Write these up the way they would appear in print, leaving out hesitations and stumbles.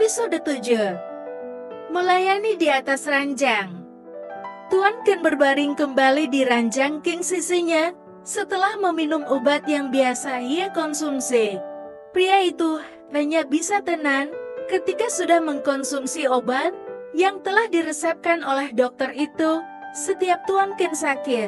Episode 7. Melayani di atas ranjang. Tuan Ken berbaring kembali di ranjang king sisinya setelah meminum obat yang biasa ia konsumsi. Pria itu hanya bisa tenang ketika sudah mengkonsumsi obat yang telah diresepkan oleh dokter itu. Setiap Tuan Ken sakit,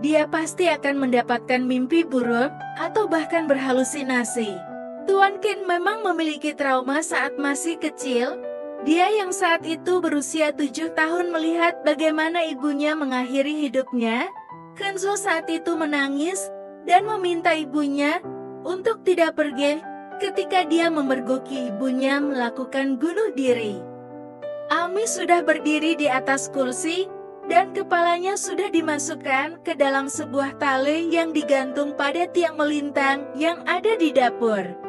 dia pasti akan mendapatkan mimpi buruk atau bahkan berhalusinasi. Tuan Ken memang memiliki trauma saat masih kecil. Dia yang saat itu berusia 7 tahun melihat bagaimana ibunya mengakhiri hidupnya. Kenzo saat itu menangis dan meminta ibunya untuk tidak pergi ketika dia memergoki ibunya melakukan bunuh diri. Ami sudah berdiri di atas kursi dan kepalanya sudah dimasukkan ke dalam sebuah tali yang digantung pada tiang melintang yang ada di dapur.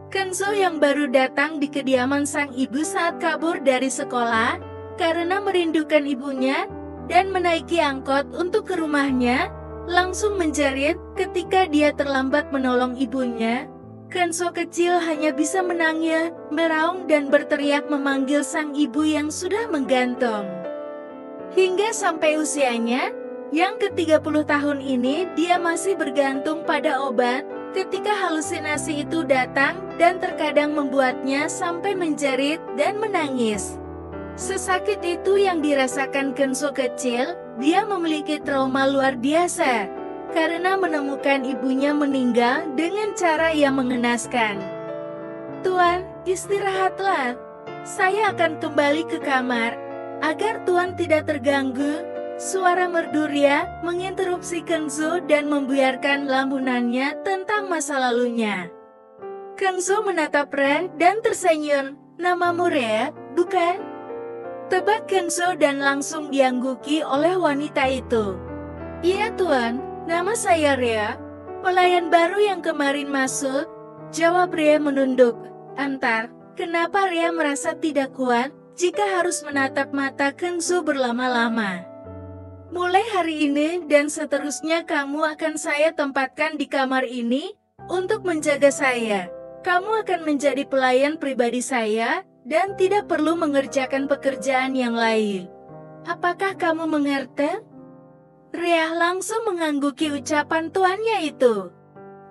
Kenzo yang baru datang di kediaman sang ibu saat kabur dari sekolah karena merindukan ibunya dan menaiki angkot untuk ke rumahnya, langsung menjerit ketika dia terlambat menolong ibunya. Kenzo kecil hanya bisa menangis, meraung dan berteriak memanggil sang ibu yang sudah menggantung. Hingga sampai usianya yang ke-30 tahun ini dia masih bergantung pada obat. Ketika halusinasi itu datang dan terkadang membuatnya sampai menjerit dan menangis. Sesakit itu yang dirasakan Kenzo kecil, dia memiliki trauma luar biasa karena menemukan ibunya meninggal dengan cara yang mengenaskan. Tuan, istirahatlah. Saya akan kembali ke kamar agar Tuan tidak terganggu. Suara merdu Ria menginterupsi Kenzo dan membiarkan lamunannya tentang masa lalunya. Kenzo menatap Ria dan tersenyum. Namamu Ria, bukan? Tebak Kenzo dan langsung diangguki oleh wanita itu. Iya Tuan, nama saya Ria, pelayan baru yang kemarin masuk, jawab Ria menunduk. Antar, kenapa Ria merasa tidak kuat jika harus menatap mata Kenzo berlama-lama? Mulai hari ini dan seterusnya kamu akan saya tempatkan di kamar ini untuk menjaga saya. Kamu akan menjadi pelayan pribadi saya dan tidak perlu mengerjakan pekerjaan yang lain. Apakah kamu mengerti? Ria langsung mengangguki ucapan tuannya itu.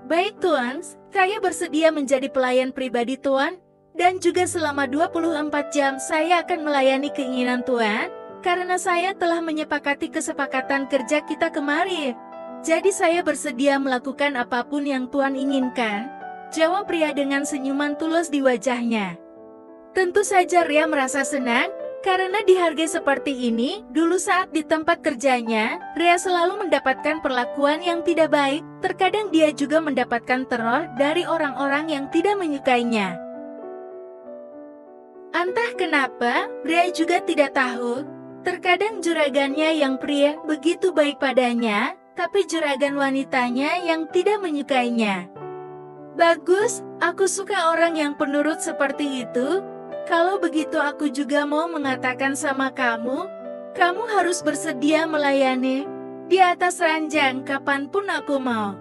Baik Tuan, saya bersedia menjadi pelayan pribadi Tuan dan juga selama 24 jam saya akan melayani keinginan Tuan. Karena saya telah menyepakati kesepakatan kerja kita kemarin. Jadi saya bersedia melakukan apapun yang Tuan inginkan, jawab Ria dengan senyuman tulus di wajahnya. Tentu saja Ria merasa senang, karena dihargai seperti ini, dulu saat di tempat kerjanya, Ria selalu mendapatkan perlakuan yang tidak baik, terkadang dia juga mendapatkan teror dari orang-orang yang tidak menyukainya. Entah kenapa, Ria juga tidak tahu. Terkadang juragannya yang pria begitu baik padanya, tapi juragan wanitanya yang tidak menyukainya. Bagus, aku suka orang yang penurut seperti itu. Kalau begitu aku juga mau mengatakan sama kamu, kamu harus bersedia melayani di atas ranjang kapanpun aku mau.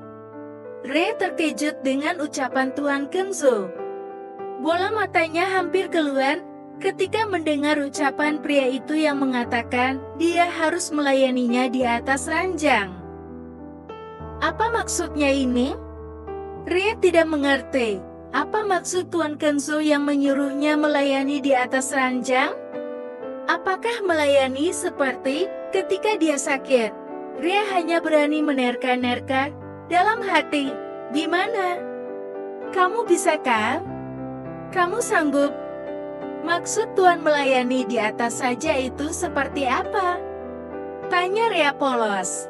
Ray terkejut dengan ucapan Tuan Kenzo. Bola matanya hampir keluar ketika mendengar ucapan pria itu yang mengatakan dia harus melayaninya di atas ranjang. Apa maksudnya ini? Ria tidak mengerti. Apa maksud Tuan Kenzo yang menyuruhnya melayani di atas ranjang? Apakah melayani seperti ketika dia sakit? Ria hanya berani menerka-nerka dalam hati. Gimana? Kamu bisa kan? Kamu sanggup? Maksud Tuan melayani di atas saja itu seperti apa? Tanya Ria polos.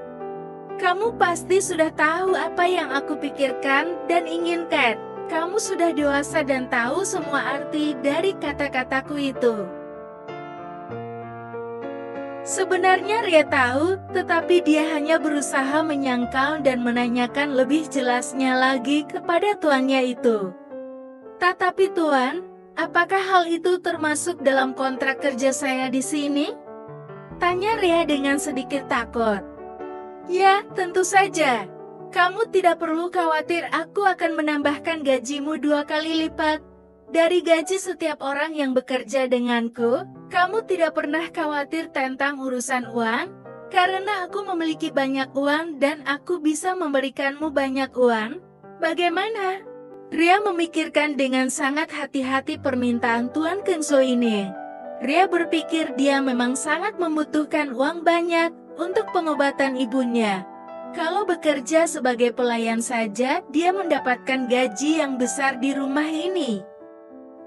Kamu pasti sudah tahu apa yang aku pikirkan dan inginkan. Kamu sudah dewasa dan tahu semua arti dari kata-kataku itu. Sebenarnya Ria tahu, tetapi dia hanya berusaha menyangkal dan menanyakan lebih jelasnya lagi kepada tuannya itu. Tetapi Tuan, apakah hal itu termasuk dalam kontrak kerja saya di sini? Tanya Ria dengan sedikit takut. Ya, tentu saja. Kamu tidak perlu khawatir, aku akan menambahkan gajimu 2 kali lipat. Dari gaji setiap orang yang bekerja denganku, kamu tidak pernah khawatir tentang urusan uang, karena aku memiliki banyak uang dan aku bisa memberikanmu banyak uang. Bagaimana? Ria memikirkan dengan sangat hati-hati permintaan Tuan Kenzo ini. Ria berpikir dia memang sangat membutuhkan uang banyak untuk pengobatan ibunya. Kalau bekerja sebagai pelayan saja, dia mendapatkan gaji yang besar di rumah ini.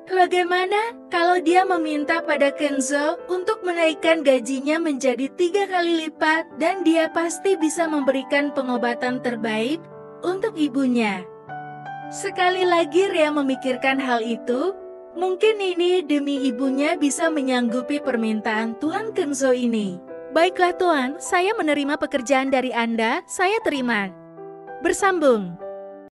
Bagaimana kalau dia meminta pada Kenzo untuk menaikkan gajinya menjadi 3 kali lipat dan dia pasti bisa memberikan pengobatan terbaik untuk ibunya? Sekali lagi Ria memikirkan hal itu, mungkin ini demi ibunya bisa menyanggupi permintaan Tuan Kenzo ini. Baiklah Tuan, saya menerima pekerjaan dari Anda, saya terima. Bersambung.